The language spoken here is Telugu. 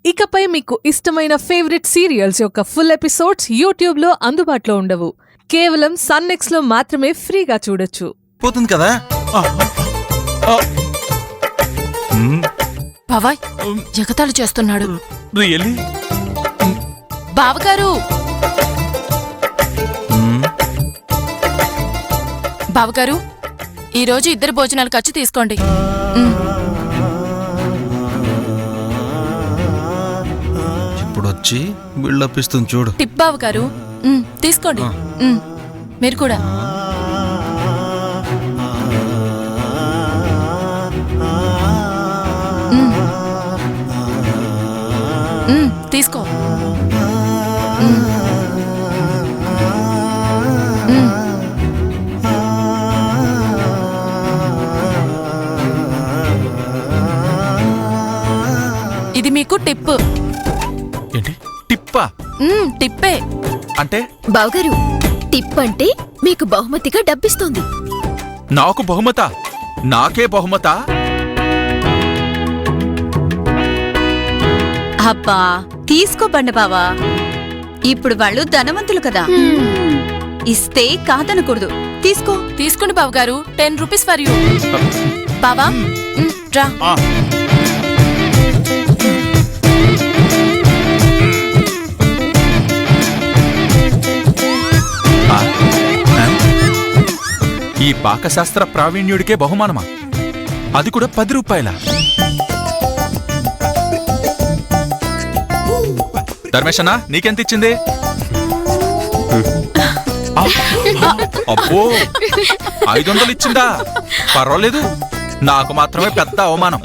ఇకపై మీకు ఇష్టమైన ఫేవరెట్ సీరియల్స్ యొక్క ఫుల్ ఎపిసోడ్స్ యూట్యూబ్లో అందుబాటులో ఉండవు. కేవలం సన్నెక్స్లో మాత్రమే ఫ్రీగా చూడొచ్చు. పోతుంది కదా. బావాయ్ ఎగతాళి చేస్తున్నాడు. రియల్లీ? బావగారు బావగారు ఈరోజు ఇద్దరు భోజనాలు ఖర్చు తీసుకోండి. ఇప్పుడు వచ్చి బిల్డప్ ఇస్తుంది చూడు. టిప్ బావగారు తీసుకోండి. మీరు కూడా తీసుకో. ఇది మీకు టిప్. ఏంటి టిప్పా? టిప్పే. అంటే బావగారు టిప్ అంటే మీకు బహుమతిగా డబ్బిస్తోంది. నాకు బహుమత? నాకే బహుమత? అబ్బా తీసుకోబండి బావా, ఇప్పుడు వాళ్ళు ధనవంతులు కదా, ఇస్తే కాదనకూడదు. తీసుకో. తీసుకోండి బావగారు. 10 రూపీస్ ఫర్ యూ. బావా రా. ఈ పాకశాస్త్ర ప్రావీణ్యుడికే బహుమానమా? అది కూడా 10 రూపాయల. ధర్మేశనా నీకెంత ఇచ్చింది? అబ్బో 500 ఇచ్చిందా? పర్వాలేదు, నాకు మాత్రమే పెద్ద అవమానం.